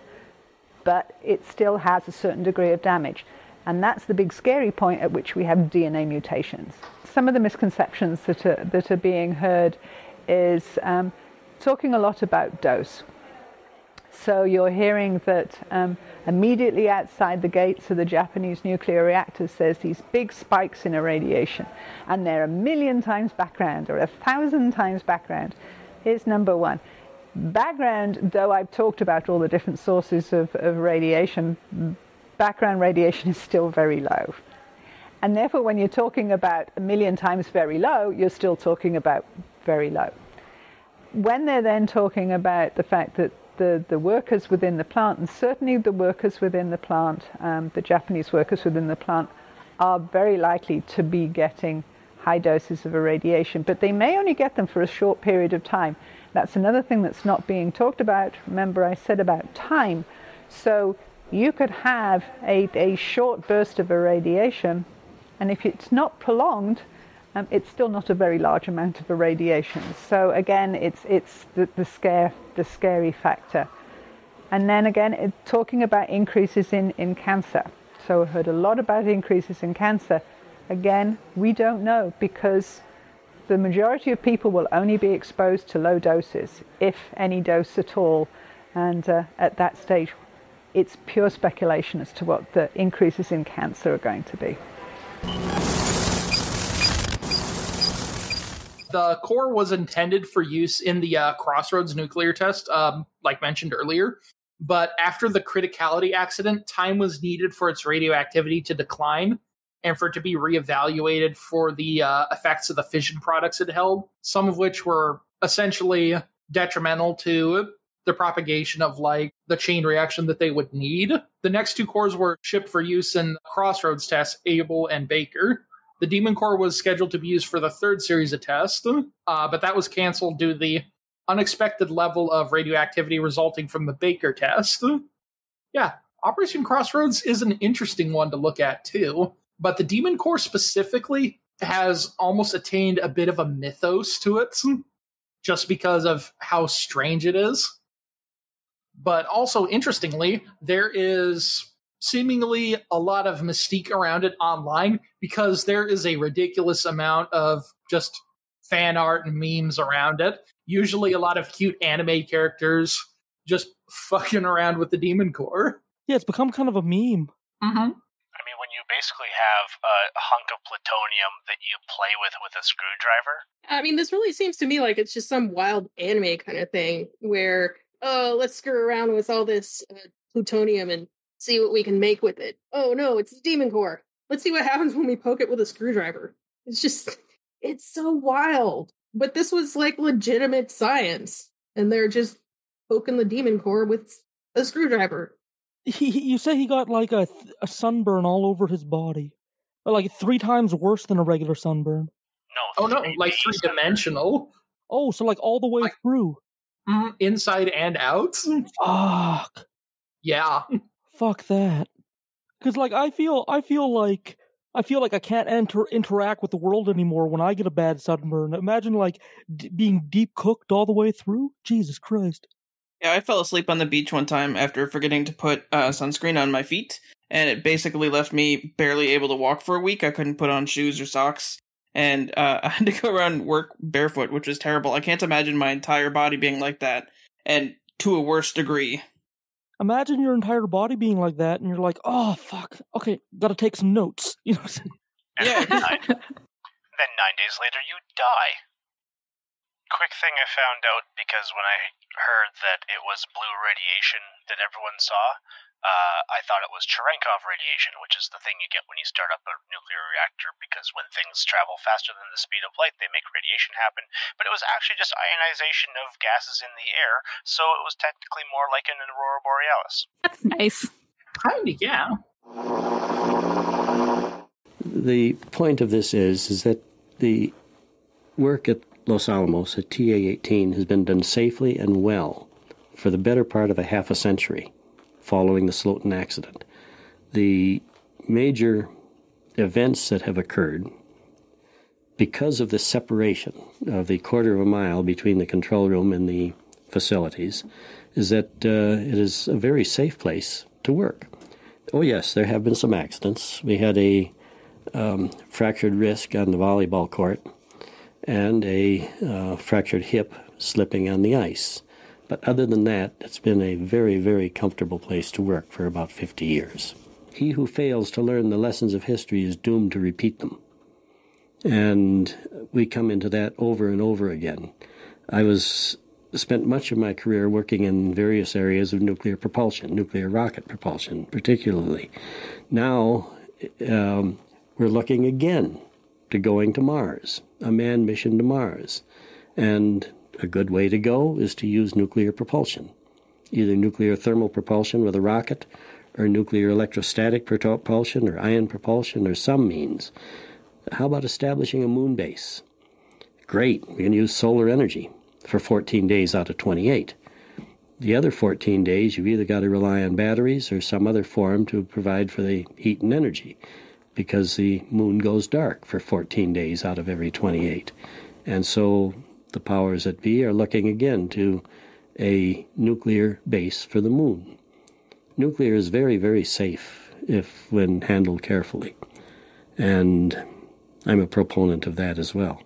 but it still has a certain degree of damage. And that's the big scary point at which we have DNA mutations. Some of the misconceptions that are being heard is talking a lot about dose. So you're hearing that immediately outside the gates of the Japanese nuclear reactors there's these big spikes in irradiation, and they're 1,000,000 times background or 1,000 times background. Here's number one. Background, though I've talked about all the different sources of radiation, background radiation is still very low. And therefore when you're talking about 1,000,000 times very low, you're still talking about very low. When they're then talking about the fact that the workers within the plant, and certainly the workers within the plant, the Japanese workers within the plant, are very likely to be getting high doses of irradiation, but they may only get them for a short period of time. That's another thing that's not being talked about. Remember I said about time. So you could have a short burst of irradiation, and if it's not prolonged, it's still not a very large amount of irradiation. So again, it's the scary factor. And then again, talking about increases in cancer. So I've heard a lot about increases in cancer. Again, we don't know, because the majority of people will only be exposed to low doses, if any dose at all. And at that stage, it's pure speculation as to what the increases in cancer are going to be. The core was intended for use in the Crossroads nuclear test, like mentioned earlier. but after the criticality accident, time was needed for its radioactivity to decline and for it to be reevaluated for the effects of the fission products it held, some of which were essentially detrimental to the propagation of like the chain reaction that they would need. The next two cores were shipped for use in Crossroads tests, Able and Baker. The Demon Core was scheduled to be used for the third series of tests, but that was canceled due to the unexpected level of radioactivity resulting from the Baker test. Yeah, Operation Crossroads is an interesting one to look at too, but the Demon Core specifically has almost attained a bit of a mythos to it, just because of how strange it is. But also, interestingly, there is seemingly a lot of mystique around it online because there is a ridiculous amount of just fan art and memes around it. Usually a lot of cute anime characters just fucking around with the Demon Core. Yeah, it's become kind of a meme. Mm-hmm. I mean, when you basically have a hunk of plutonium that you play with a screwdriver. I mean, this really seems to me like it's just some wild anime kind of thing where, oh, let's screw around with all this plutonium and see what we can make with it. Oh no, it's the Demon Core. Let's see what happens when we poke it with a screwdriver. It's just, it's so wild. But this was like legitimate science, and they're just poking the Demon Core with a screwdriver. You say he got like a sunburn all over his body, like 3 times worse than a regular sunburn. No. Oh no, like 3-dimensional. Oh, so like all the way through. Inside and out. Fuck. Yeah. Fuck that. Because like I feel like I can't interact with the world anymore when I get a bad sunburn. Imagine like being deep cooked all the way through. Jesus Christ. Yeah, I fell asleep on the beach one time after forgetting to put sunscreen on my feet, and it basically left me barely able to walk for a week. I couldn't put on shoes or socks, and I had to go around work barefoot, which was terrible. I can't imagine my entire body being like that, and to a worse degree. Imagine your entire body being like that, and you're like, oh, fuck, okay, gotta take some notes. You know what I'm saying? Yeah. Then 9 days later, you die. Quick thing I found out, because when I heard that it was blue radiation that everyone saw, I thought it was Cherenkov radiation, which is the thing you get when you start up a nuclear reactor, because when things travel faster than the speed of light, they make radiation happen. But it was actually just ionization of gases in the air, so it was technically more like an aurora borealis. That's nice. Kinda, yeah. The point of this is that the work at Los Alamos at TA-18 has been done safely and well for the better part of a half a century following the Slotin accident. The major events that have occurred because of the separation of the 1/4 mile between the control room and the facilities is that it is a very safe place to work. Oh yes, there have been some accidents. We had a fractured wrist on the volleyball court and a fractured hip slipping on the ice. But other than that, it's been a very, very comfortable place to work for about 50 years. He who fails to learn the lessons of history is doomed to repeat them. And we come into that over and over again. I spent much of my career working in various areas of nuclear propulsion, nuclear rocket propulsion particularly. Now we're looking again to going to Mars, a manned mission to Mars. And a good way to go is to use nuclear propulsion, either nuclear thermal propulsion with a rocket or nuclear electrostatic propulsion or ion propulsion or some means. How about establishing a moon base? Great, we can use solar energy for 14 days out of 28. The other 14 days, you've either got to rely on batteries or some other form to provide for the heat and energy, because the moon goes dark for 14 days out of every 28. And so the powers that be are looking again to a nuclear base for the moon. Nuclear is very, very safe when handled carefully. And I'm a proponent of that as well.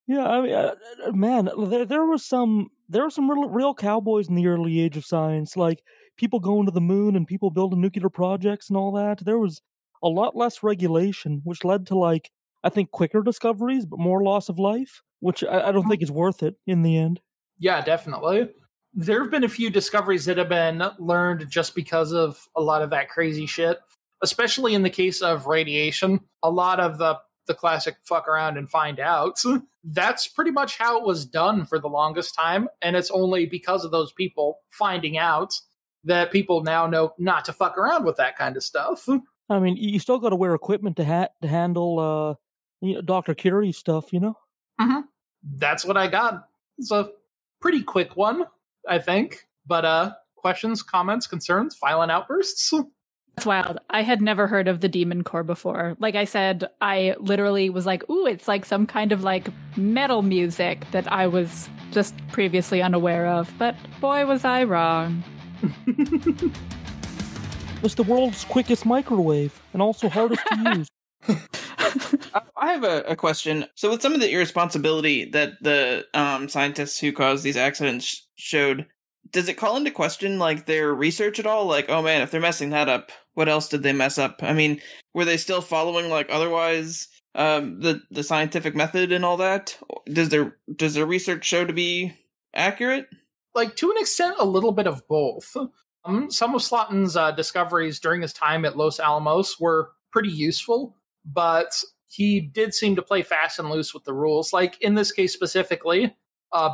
Yeah, I mean, man, there were some real cowboys in the early age of science, like people going to the moon and people building nuclear projects and all that. There was a lot less regulation, which led to, like, I think, quicker discoveries, but more loss of life, which I don't think is worth it in the end. Yeah, definitely. There have been a few discoveries that have been learned just because of a lot of that crazy shit, especially in the case of radiation. A lot of the classic fuck around and find out. That's pretty much how it was done for the longest time, and it's only because of those people finding out that people now know not to fuck around with that kind of stuff. I mean, you still got to wear equipment to handle Dr. Curie stuff, you know? Mm-hmm. That's what I got. It's a pretty quick one, I think. But questions, comments, concerns, violent outbursts? That's wild. I had never heard of the Demon Core before. Like I said, I literally was like, ooh, it's like some kind of like metal music that I was just previously unaware of. But boy, was I wrong. It's the world's quickest microwave and also hardest to use. I have a question. So with some of the irresponsibility that the scientists who caused these accidents showed, does it call into question like their research at all? Like, oh man, if they're messing that up, what else did they mess up? I mean, were they still following like otherwise the scientific method and all that? Does their research show to be accurate? Like, to an extent, a little bit of both. Some of Slotin's discoveries during his time at Los Alamos were pretty useful, but he did seem to play fast and loose with the rules. Like, in this case specifically,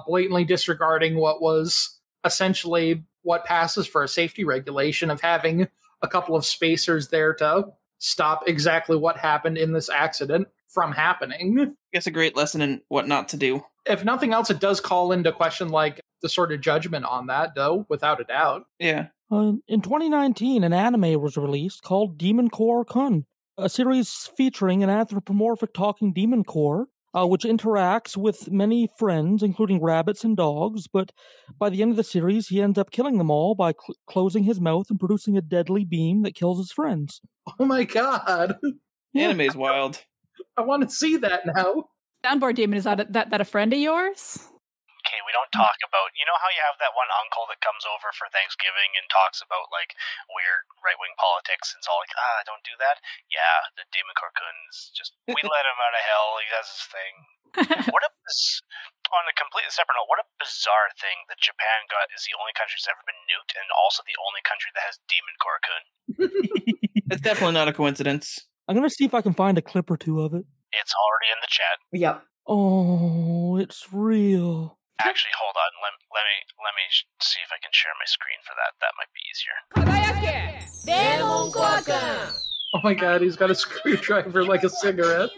blatantly disregarding what was essentially what passes for a safety regulation of having a couple of spacers there to stop exactly what happened in this accident from happening. I guess a great lesson in what not to do. If nothing else, it does call into question, like, the sort of judgment on that, though, without a doubt. Yeah. In 2019, an anime was released called Demon Core Kun, a series featuring an anthropomorphic talking demon core, which interacts with many friends, including rabbits and dogs, but by the end of the series, he ends up killing them all by closing his mouth and producing a deadly beam that kills his friends. Oh my god! Anime's wild. I want to see that now. Soundboard Demon, is that a friend of yours? Okay, we don't talk about, you know how you have that one uncle that comes over for Thanksgiving and talks about, like, weird right-wing politics, and it's all like, don't do that? Yeah, the Demon Corkun's just, we let him out of hell, he does his thing. On a completely separate note, what a bizarre thing that Japan is the only country that's ever been nuked, and also the only country that has Demon Corkun. It's definitely not a coincidence. I'm going to see if I can find a clip or two of it. It's already in the chat. Yep. Oh, it's real. Actually, hold on. Let me see if I can share my screen for that. That might be easier. Oh my god, he's got a screwdriver like a cigarette.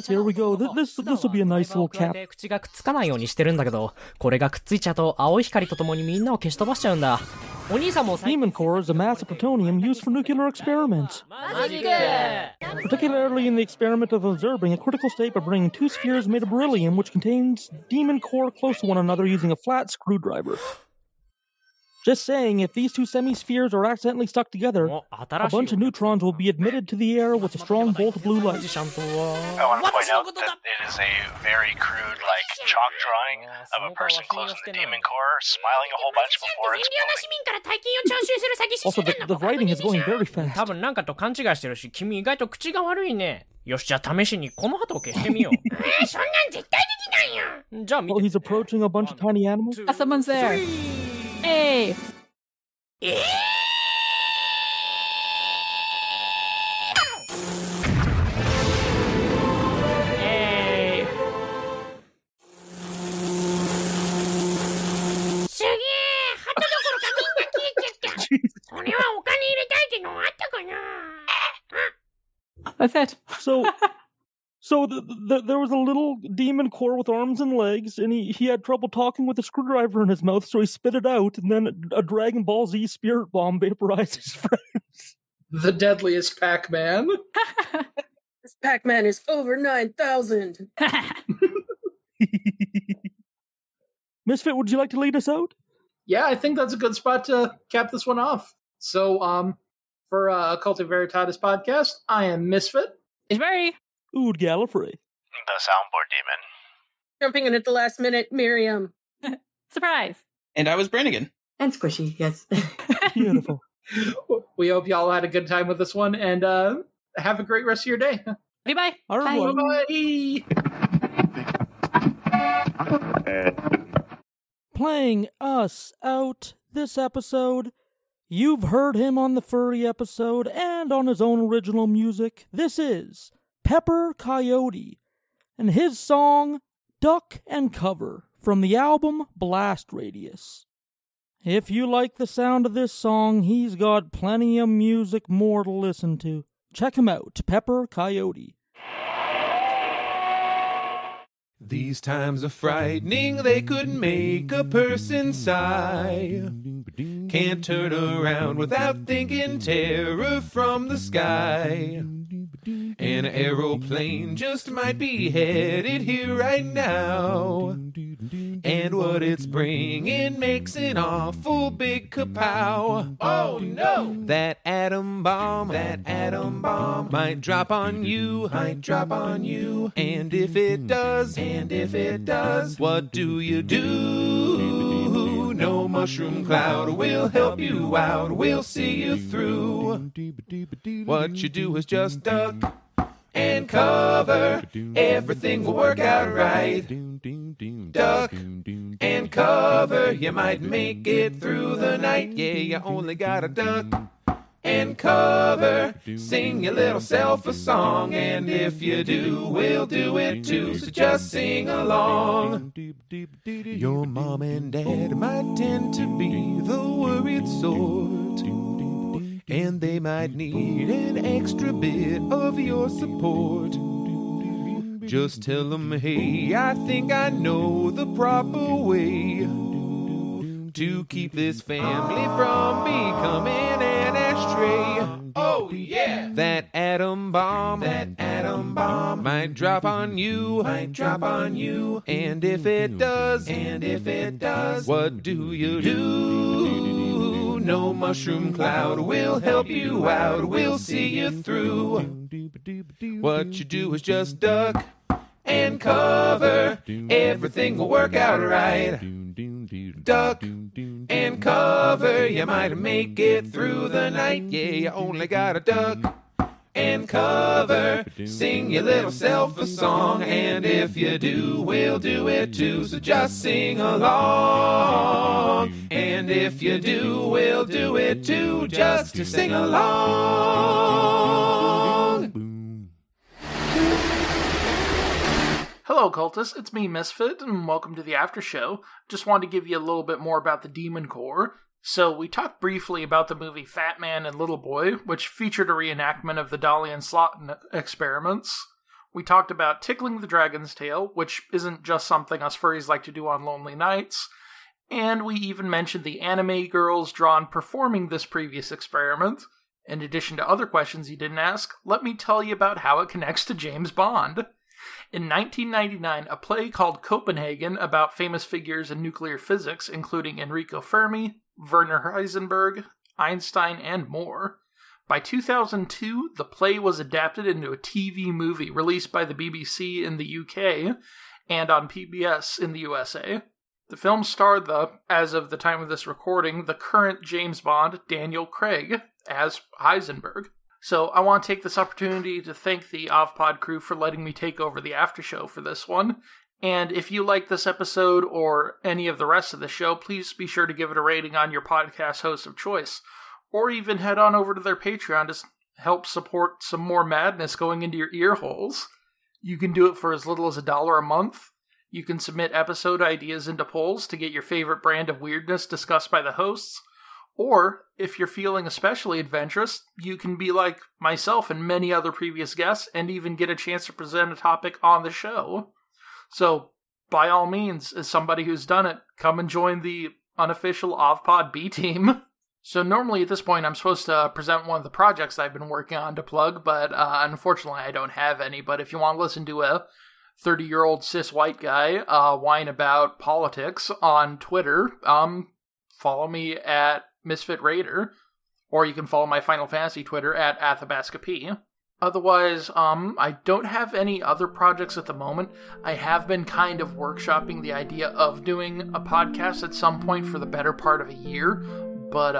Here we go. This will be a nice little cap. 口がくっつかないようにしてるんだけど、これがくっついちゃうと青い光とともにみんなを消し飛ばしちゃうんだ。お兄さんも Demon core is a mass of plutonium used for nuclear experiments. Particularly in the experiment of observing a critical state by bringing two spheres made of beryllium, which contains demon core close to one another using a flat screwdriver. Just saying, if these two semi-spheres are accidentally stuck together, a bunch of neutrons will be admitted to the air with a strong bolt of blue light. I want to point out that it is a very crude, like, chalk drawing of a person closing the demon core, smiling a whole bunch before exploding. Also, the writing is going very fast. 多分なんかと勘違いしてるし、君意外と口が悪いね。よし、じゃあ試しにこの鳩を消してみよう。そんなん絶対できないよ。じゃあ見て。Oh, he's approaching a bunch of tiny animals? Someone's there. Hey! Hey! That's it. So there was a little demon core with arms and legs, and he had trouble talking with a screwdriver in his mouth, so he spit it out, and then a Dragon Ball Z spirit bomb vaporized his friends. The deadliest Pac-Man. This Pac-Man is over 9,000. Misfit, would you like to lead us out? Yeah, I think that's a good spot to cap this one off. So, for Occultae Veritatis podcast, I am Misfit. It's Mary. Ood Gallifrey. The soundboard demon. Jumping in at the last minute, Miriam. Surprise. And I was Brannigan. And Squishy, yes. Beautiful. We hope y'all had a good time with this one, and have a great rest of your day. Bye-bye. Au revoir. Bye. Playing us out this episode, you've heard him on the furry episode and on his own original music. This is Pepper Coyote and his song Duck and Cover from the album Blast Radius. If you like the sound of this song, he's got plenty of music more to listen to. Check him out, Pepper Coyote. These times are frightening, they could make a person sigh. Can't turn around without thinking terror from the sky. An aeroplane just might be headed here right now. And what it's bringing makes an awful big kapow. Oh no! That atom bomb might drop on you, And if it does, what do you do? No mushroom cloud will help you out, we'll see you through. What you do is just duck and cover, everything will work out right. Duck and cover, you might make it through the night. Yeah, you only gotta duck and cover, sing your little self a song, and if you do, we'll do it too, so just sing along. Your mom and dad might tend to be the worried sort, and they might need an extra bit of your support. Just tell them, hey, I think I know the proper way to keep this family from becoming an ashtray. Oh yeah! That atom bomb might drop on you, And if it does, what do you do? No mushroom cloud will help you out, we'll see you through. What you do is just duck and cover, everything will work out right. Duck and cover, you might make it through the night. Yeah, you only gotta duck and cover, sing your little self a song, and if you do, we'll do it too, so just sing along. And if you do, we'll do it too, just to sing along. Hello, cultists. It's me, Misfit, and welcome to the after show. Just wanted to give you a little bit more about the Demon Core. So, we talked briefly about the movie Fat Man and Little Boy, which featured a reenactment of the Dolly and Slotin experiments. We talked about Tickling the Dragon's Tail, which isn't just something us furries like to do on lonely nights. And we even mentioned the anime girls drawn performing this previous experiment. In addition to other questions you didn't ask, let me tell you about how it connects to James Bond. In 1999, a play called Copenhagen about famous figures in nuclear physics, including Enrico Fermi, Werner Heisenberg, Einstein, and more. By 2002, the play was adapted into a TV movie released by the BBC in the UK and on PBS in the USA. The film starred as of the time of this recording, the current James Bond, Daniel Craig, as Heisenberg. So I want to take this opportunity to thank the OVPOD crew for letting me take over the after show for this one. And if you like this episode or any of the rest of the show, please be sure to give it a rating on your podcast host of choice. Or even head on over to their Patreon to help support some more madness going into your ear holes. You can do it for as little as $1 a month. You can submit episode ideas into polls to get your favorite brand of weirdness discussed by the hosts. Or, if you're feeling especially adventurous, you can be like myself and many other previous guests and even get a chance to present a topic on the show. So, by all means, as somebody who's done it, come and join the unofficial OVPOD B team. So normally at this point I'm supposed to present one of the projects I've been working on to plug, but unfortunately I don't have any. But if you want to listen to a 30-year-old cis white guy whine about politics on Twitter, follow me at Misfit Raider, or you can follow my Final Fantasy Twitter at AthabascaP. Otherwise, I don't have any other projects at the moment. I have been kind of workshopping the idea of doing a podcast at some point for the better part of a year, But,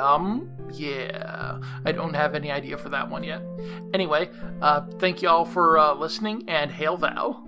yeah, I don't have any idea for that one yet. Anyway, thank y'all for listening, and hail thou.